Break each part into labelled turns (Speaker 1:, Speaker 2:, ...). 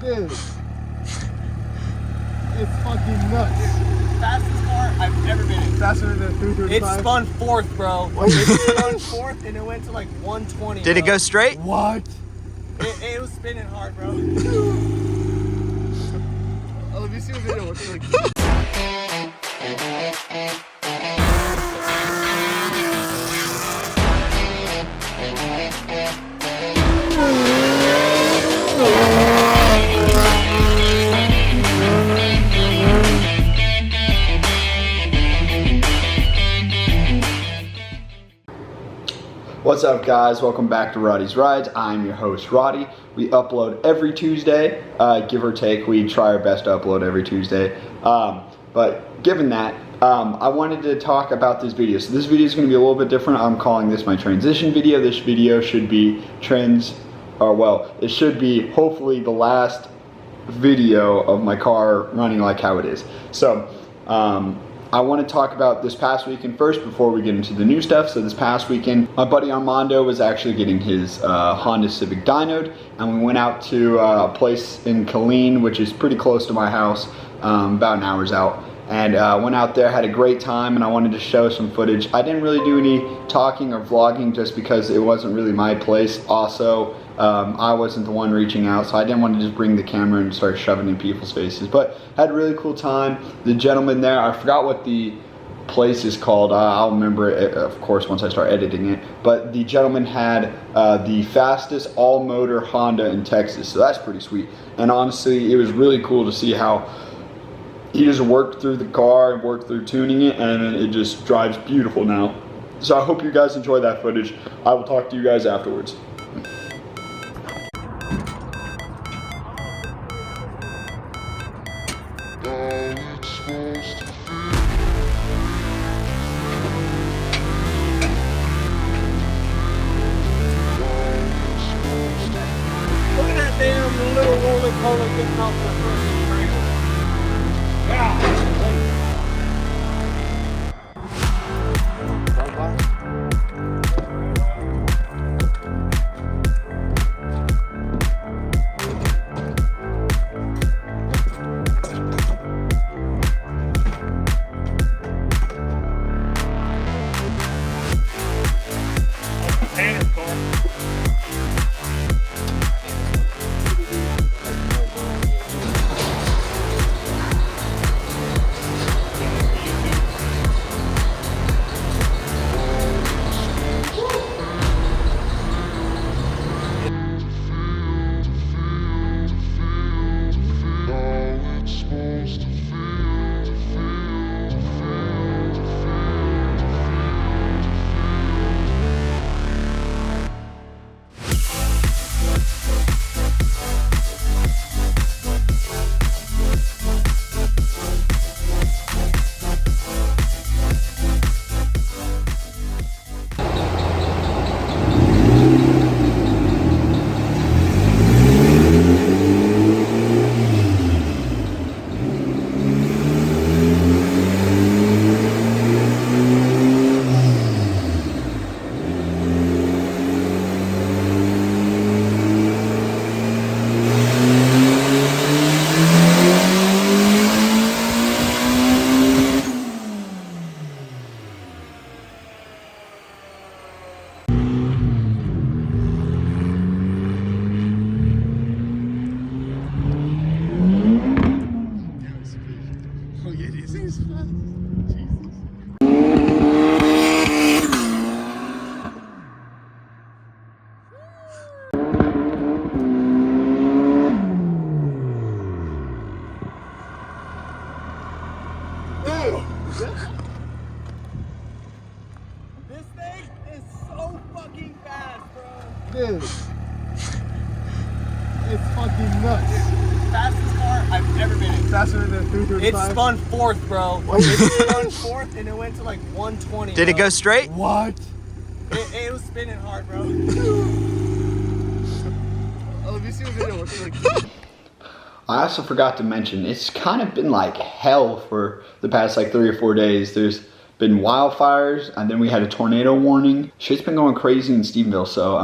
Speaker 1: Dude. It's fucking nuts.
Speaker 2: Fastest car I've ever been in.
Speaker 1: Faster than the 335?
Speaker 2: It spun fourth, bro. It spun fourth and it went to like 120.
Speaker 3: Did it go straight?
Speaker 1: What?
Speaker 2: It was spinning hard, bro.
Speaker 1: Oh, let me see a video. What's it like?
Speaker 3: What's up, guys? Welcome back to Roddy's Rides. I'm your host, Roddy. We upload every Tuesday, give or take. We try our best to upload every Tuesday. But given that, I wanted to talk about this video. So this video is going to be a little bit different. I'm calling this my transition video. This video should be it should be hopefully the last video of my car running like how it is. So, I want to talk about this past weekend first before we get into the new stuff. So this past weekend, my buddy Armando was actually getting his Honda Civic dynoed, and we went out to a place in Killeen, which is pretty close to my house, about an hour's out. And went out there, had a great time, and I wanted to show some footage. I didn't really do any talking or vlogging just because it wasn't really my place. Also, I wasn't the one reaching out, so I didn't want to just bring the camera and start shoving in people's faces. But had a really cool time. The gentleman there, I forgot what the place is called. I'll remember it, of course, once I start editing it. But the gentleman had the fastest all-motor Honda in Texas, so that's pretty sweet. And honestly, it was really cool to see how he just worked through the car and worked through tuning it, and it just drives beautiful now. So I hope you guys enjoy that footage. I will talk to you guys afterwards.
Speaker 2: Look at that damn little rolling cola getting off the front trailer. Yeah. This thing is so fucking fast, bro.
Speaker 1: Dude. It's fucking nuts.
Speaker 2: Fastest car I've ever been in.
Speaker 1: Faster than the 335?
Speaker 2: It spun fourth, bro. It spun fourth and it went to like 120.
Speaker 3: Did it go straight?
Speaker 1: What?
Speaker 2: It was spinning hard, bro.
Speaker 1: Oh, let me see a video. What's it like?
Speaker 3: I also forgot to mention, it's kind of been like hell for the past like 3 or 4 days. There's been wildfires, and then we had a tornado warning. Shit's been going crazy in Stephenville, so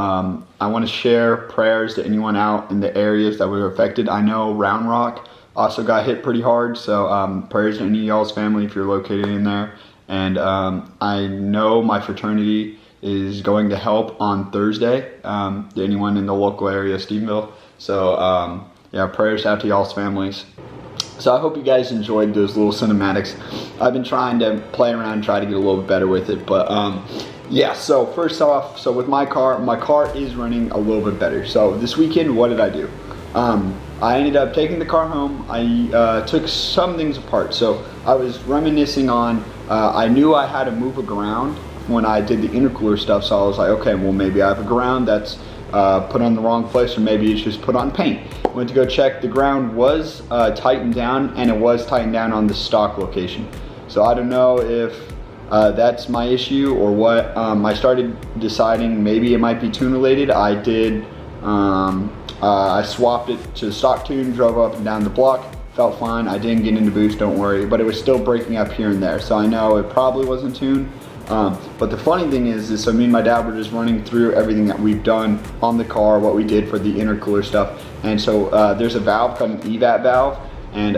Speaker 3: I want to share prayers to anyone out in the areas that were affected. I know Round Rock also got hit pretty hard, so prayers to any of y'all's family if you're located in there. And I know my fraternity is going to help on Thursday, to anyone in the local area of Stephenville. So yeah, prayers out to y'all's families. So I hope you guys enjoyed those little cinematics. I've been trying to play around and try to get a little bit better with it, but yeah, so first off, so with my car is running a little bit better. So this weekend, what did I do? I ended up taking the car home. I took some things apart. So I was reminiscing on, I knew I had to move a ground when I did the intercooler stuff, so I was like, okay, well maybe I have a ground that's put on the wrong place, or maybe it's just put on paint. Went to go check, the ground was tightened down, and it was tightened down on the stock location. So I don't know if that's my issue or what. I started deciding maybe it might be tune related. I did, I swapped it to stock tune, drove up and down the block, felt fine. I didn't get into boost, don't worry, but it was still breaking up here and there. So I know it probably wasn't tuned. But the funny thing is so me and my dad were just running through everything that we've done on the car, what we did for the intercooler stuff. And so there's a valve called an EVAP valve, and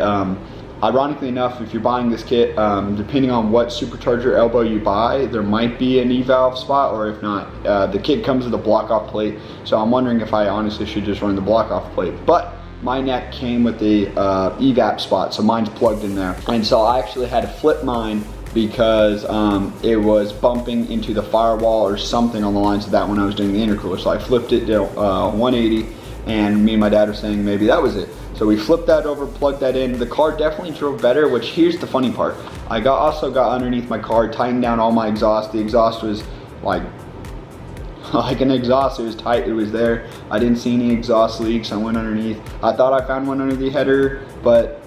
Speaker 3: ironically enough, if you're buying this kit, depending on what supercharger elbow you buy, there might be an E-valve spot, or if not, the kit comes with a block-off plate. So I'm wondering if I honestly should just run the block-off plate. But my neck came with the EVAP spot, so mine's plugged in there. And so I actually had to flip mine because it was bumping into the firewall or something on the lines of that when I was doing the intercooler. So I flipped it to 180, and me and my dad were saying maybe that was it. So we flipped that over, plugged that in. The car definitely drove better, which here's the funny part. I also got underneath my car, tightened down all my exhaust. The exhaust was like an exhaust. It was tight, it was there. I didn't see any exhaust leaks. I went underneath. I thought I found one under the header, but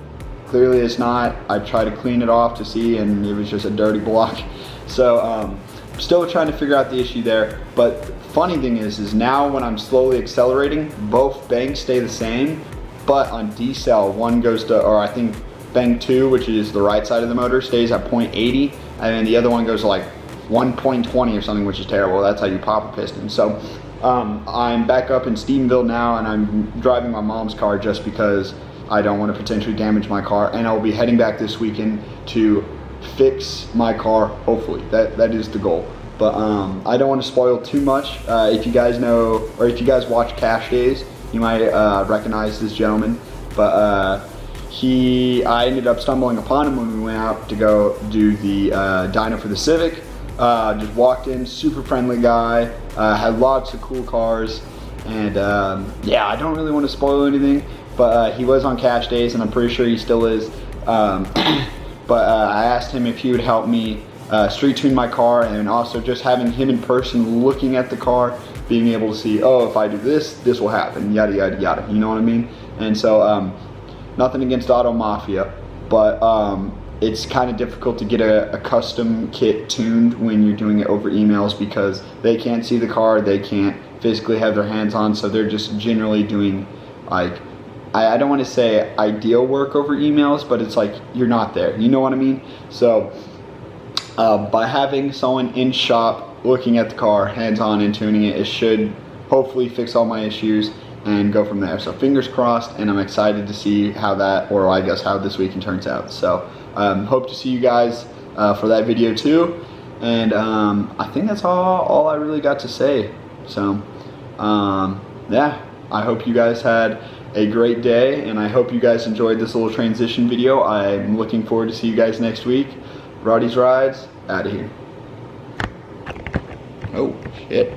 Speaker 3: clearly it's not. I tried to clean it off to see, and it was just a dirty block. So still trying to figure out the issue there. But funny thing is now when I'm slowly accelerating, both banks stay the same, but on decel, one goes to, or I think bank 2, which is the right side of the motor, stays at 0.80, and then the other one goes to like 1.20 or something, which is terrible. That's how you pop a piston. So I'm back up in Stephenville now, and I'm driving my mom's car just because I don't want to potentially damage my car, and I'll be heading back this weekend to fix my car, hopefully. That is the goal. But I don't want to spoil too much. If you guys know, or if you guys watch Cash Days, you might recognize this gentleman. But I ended up stumbling upon him when we went out to go do the dyno for the Civic. Just walked in, super friendly guy, had lots of cool cars, and yeah, I don't really want to spoil anything, but he was on Cash Days, and I'm pretty sure he still is. But I asked him if he would help me street tune my car, and also just having him in person, looking at the car, being able to see, oh, if I do this, this will happen, yada yada yada, you know what I mean? And so nothing against Auto Mafia, but it's kind of difficult to get a custom kit tuned when you're doing it over emails, because they can't see the car, they can't physically have their hands on, so they're just generally doing, like, I don't want to say ideal work over emails, but it's like you're not there, you know what I mean? So by having someone in shop looking at the car, hands-on and tuning it, it should hopefully fix all my issues and go from there. So fingers crossed, and I'm excited to see how that, or I guess how this weekend turns out. So hope to see you guys for that video too. And I think that's all I really got to say. So yeah, I hope you guys had a great day, and I hope you guys enjoyed this little transition video. I'm looking forward to see you guys next week. Roddy's Rides, out of here. Oh, shit.